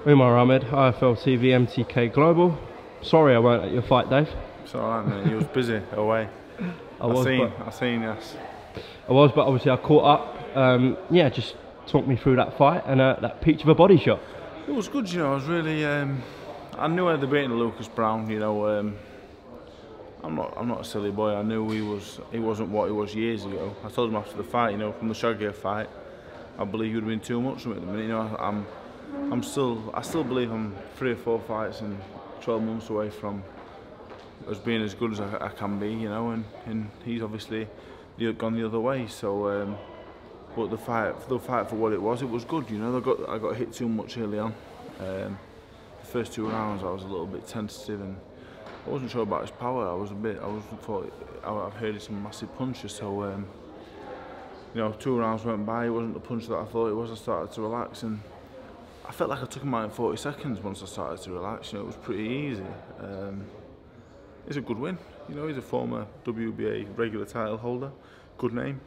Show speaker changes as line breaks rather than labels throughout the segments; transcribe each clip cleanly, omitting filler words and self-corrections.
UMAR AHMED, IFL TV, MTK Global. Sorry I weren't at your fight, Dave.
It's alright, mate. You was busy away. I seen, yes.
I was, but obviously I caught up. Yeah, just talk me through that fight and that peach of a body shot.
It was good, you know. I was really. I knew I had the beating Lucas Brown. You know, I'm not a silly boy. I knew he wasn't what he was years ago. I told him after the fight, you know, from the Shaggy fight, I believe he would have been too much for me at the minute. You know, I still believe I'm 3 or 4 fights and 12 months away from as being as good as I can be, you know, and he's obviously gone the other way. So, but the fight for what it was good, you know. I got hit too much early on. The first 2 rounds I was a little bit tentative and I wasn't sure about his power. I've heard some massive punches, so you know, 2 rounds went by. It wasn't the punch that I thought it was. I started to relax and I felt like I took him out in 40 seconds once I started to relax. You know, it was pretty easy. It's a good win. You know, he's a former WBA regular title holder. Good name.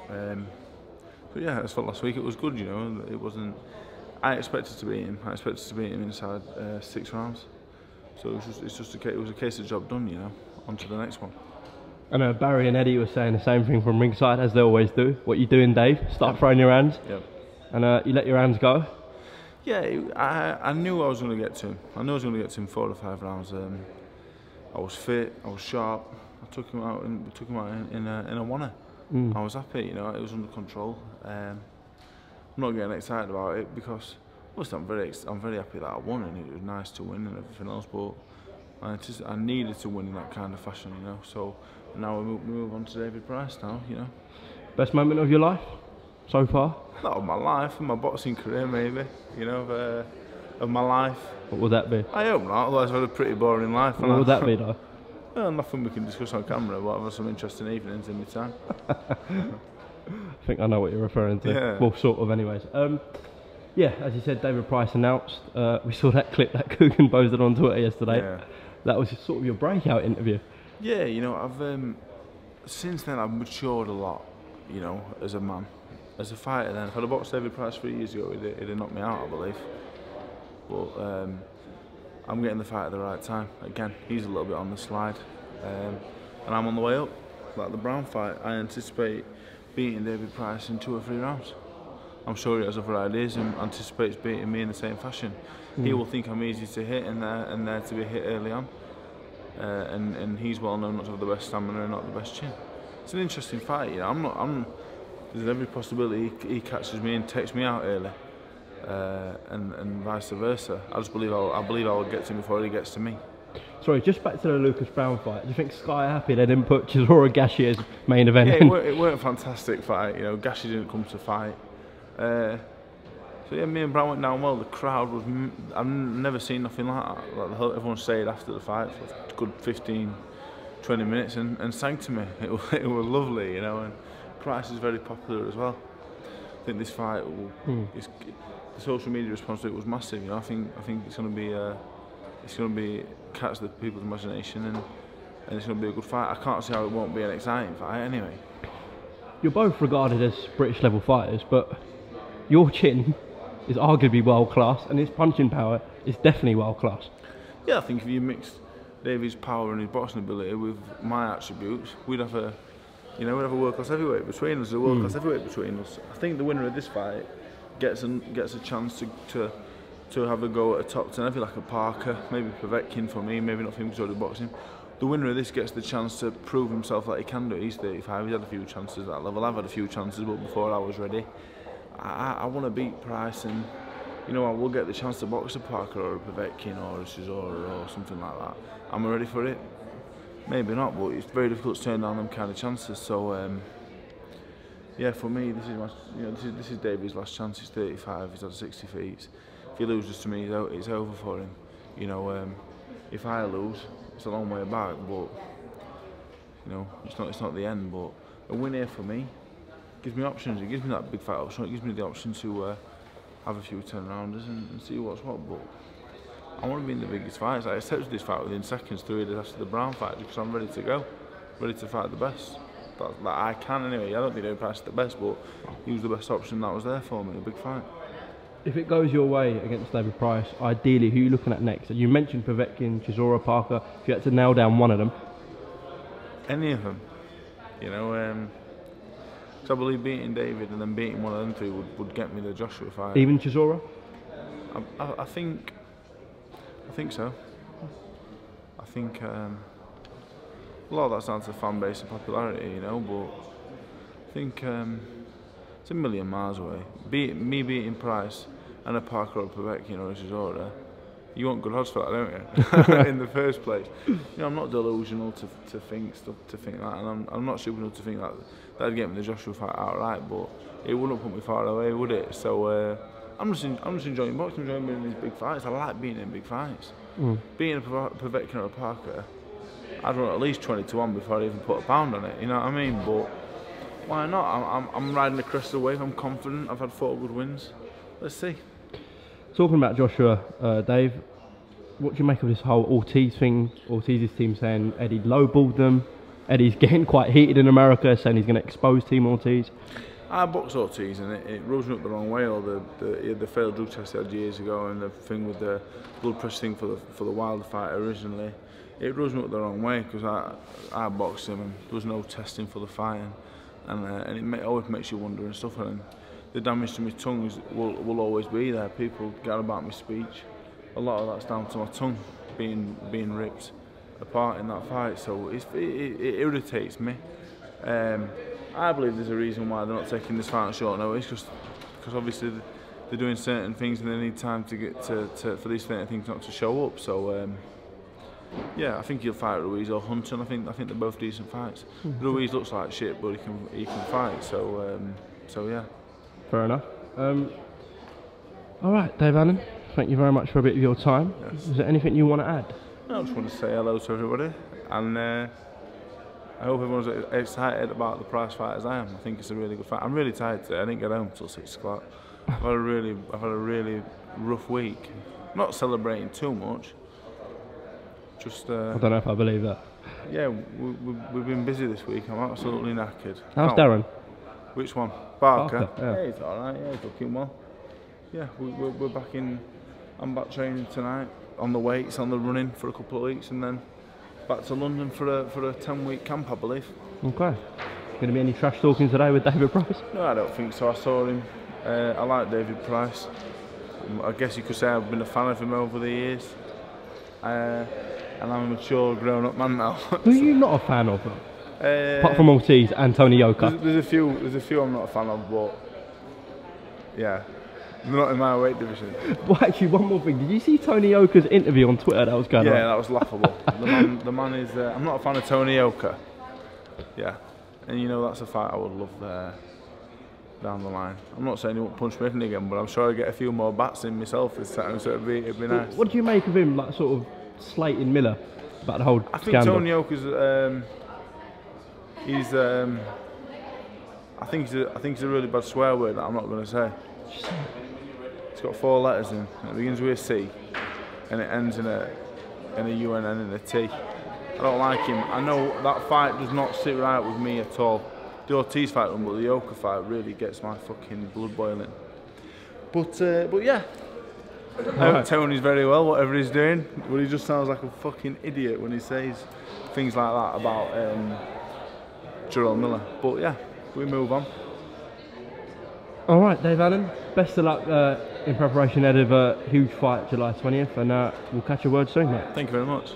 But yeah, as for last week, it was good. You know, it wasn't. I expected to beat him. I expected to beat him inside 6 rounds. So it was a case of job done. You know, on to the next one.
I know Barry and Eddie were saying the same thing from ringside, as they always do. What you doing, Dave? Start throwing your hands.
Yep.
And you let your hands go.
Yeah, I knew I was going to get to him. I knew I was going to get to him 4 or 5 rounds. I was fit. I was sharp. I took him out in a one-er. I was happy. You know, it was under control. I'm not getting excited about it because, listen, I'm very happy that I won and it was nice to win and everything else. But I needed to win in that kind of fashion, you know. So now we move on to David Price now, you know.
Best moment of your life so far?
Not of my life, of my boxing career maybe, you know, of my life.
What would that be?
I hope not, otherwise I've had a pretty boring life.
What would that be though?
Well, nothing we can discuss on camera, but I've had some interesting evenings in my time.
I think I know what you're referring to.
Yeah.
Well, sort of anyways. Yeah, as you said, David Price announced. We saw that clip that Coogan posted on Twitter yesterday.
Yeah.
That was sort of your breakout interview.
Yeah, you know, I've since then I've matured a lot, you know, as a man. As a fighter then, if I'd have boxed David Price 3 years ago, he'd have knocked me out, I believe. But I'm getting the fight at the right time. Again, he's a little bit on the slide. And I'm on the way up. Like the Brown fight, I anticipate beating David Price in 2 or 3 rounds. I'm sure he has other ideas and anticipates beating me in the same fashion. He will think I'm easy to hit and there to be hit early on. And he's well known not to have the best stamina and not the best chin. It's an interesting fight, you know. There's every possibility he catches me and takes me out early, and vice versa. I believe I will get to him before he gets to me.
Sorry, just back to the Lucas Brown fight. Do you think Sky are happy they didn't put Chisora Gashi as main event?
Yeah, it weren't a fantastic fight. You know, Gashi didn't come to fight. So yeah, me and Brown went down well. The crowd was. I've never seen nothing like that. Like everyone stayed after the fight for a good 15, 20 minutes and sang to me. It was lovely, you know. And Price is very popular as well. I think this fight, the social media response to it was massive. You know, I think it's going to be catch the people's imagination and it's going to be a good fight. I can't see how it won't be an exciting fight anyway.
You're both regarded as British level fighters, but your chin is arguably world class and his punching power is definitely world class. Yeah,
I think if you mixed David's power and his boxing ability with my attributes, we'd have a world-class heavyweight between us, I think the winner of this fight gets a chance to have a go at a top 10, maybe like a Parker, maybe Povetkin for me, maybe not for him because he's already boxing. The winner of this gets the chance to prove himself that he can do it. He's 35, he's had a few chances at that level. I've had a few chances, but before I was ready. I want to beat Price and, you know, I will get the chance to box a Parker or a Povetkin or a Chisora or something like that. Am I ready for it? Maybe not, but it's very difficult to turn down them kind of chances. So yeah, for me, this is David's last chance. He's 35. He's had 60 fights. If he loses to me, it's over for him. You know, if I lose, it's a long way back, but you know, it's not the end. But a win here for me gives me options. It gives me that big fight option. It gives me the option to have a few turn-rounders and see what's what. But I want to be in the biggest fights. I accepted this fight within seconds, 3 days after the Brown fight, because I'm ready to go, ready to fight the best. Like I can anyway. I don't think David Price is the best, but he was the best option that was there for me. A big fight.
If it goes your way against David Price, ideally, who are you looking at next? You mentioned Povetkin, Chisora, Parker. If you had to nail down one of them,
any of them, you know. So I believe beating David and then beating one of them three would get me the Joshua fight.
even Chisora.
I think so. I think a lot of that's down to fan base and popularity, you know. But I think it's a million miles away. Me beating Price and a Parker or a Povetkin or a Chisora, you want good odds for that, don't you? In the first place, you know, I'm not delusional to think that, and I'm not stupid enough to think that that'd get me the Joshua fight outright. But it wouldn't put me far away, would it? So I'm just enjoying boxing, enjoying being in these big fights. I like being in big fights. Being a Povetkin or a Parker, I'd run at least 20-1 before I even put a pound on it. You know what I mean? But why not? I'm riding the crest of the wave. I'm confident. I've had 4 good wins. Let's see.
Talking about Joshua, Dave, what do you make of this whole Ortiz thing? Ortiz's team saying Eddie lowballed them. Eddie's getting quite heated in America, saying he's going to expose Team Ortiz. I
boxed Ortiz and it rubs me up the wrong way. All the failed drug test he had years ago, and the thing with the blood pressure thing for the Wilder fight originally. It rubs me up the wrong way because I boxed him and there was no testing for the fight, and it always makes you wonder and stuff. And the damage to my tongue will always be there. People get about my speech. A lot of that's down to my tongue being ripped apart in that fight. So it irritates me. I believe there's a reason why they're not taking this fight on short notice, because obviously they're doing certain things and they need time to get for these certain things not to show up. So yeah, I think he'll fight Ruiz or Hunter. I think they're both decent fights. Ruiz looks like shit, but he can fight. So yeah.
Fair enough. All right, Dave Allen, thank you very much for a bit of your time. Yes. Is there anything you want to add?
No, I just want to say hello to everybody, and I hope everyone's excited about the Price fight as I am. I think it's a really good fight. I'm really tired today. I didn't get home till 6 o'clock. I've had a really rough week. I'm not celebrating too much. Just
I don't know if I believe that.
Yeah, we've been busy this week. I'm absolutely knackered.
How's Darren?
Which one? Barker?
Yeah,
he's alright. Yeah, he's looking well. Yeah, we're back in. I'm back training tonight on the weights, on the running for a couple of weeks, and then back to London for a 10-week camp, I believe.
Okay. Going to be any trash talking today with David Price?
No, I don't think so. I saw him. I like David Price. I guess you could say I've been a fan of him over the years. And I'm a mature, grown-up man now.
Who are you not a fan of? Apart from Ortiz and Tony Yoka.
There's a few I'm not a fan of, but yeah, they're not in my weight division.
Well, actually, one more thing. Did you see Tony Yoka's interview on Twitter that was going on?
Yeah, that was laughable. the man is. I'm not a fan of Tony Yoka. Yeah, and you know that's a fight I would love down the line. I'm not saying he won't punch me in again, but I'm sure I'll get a few more bats in myself this time, so it'd be nice.
What do you make of him, like sort of slating Miller about the whole scandal?
I think Tony Yoka's. I think he's a really bad swear word that I'm not going to say. It's got 4 letters in. It begins with a C, and it ends in a UNN and a T. I don't like him. I know that fight does not sit right with me at all. The Ortiz fight, but the Yoka fight really gets my fucking blood boiling. But yeah. I hope Tony's very well, whatever he's doing. But he just sounds like a fucking idiot when he says things like that about Jarrell Miller. But yeah, we move on.
All right, Dave Allen. Best of luck in preparation ahead of a huge fight July 20th, and we'll catch a word soon, mate.
Thank you very much.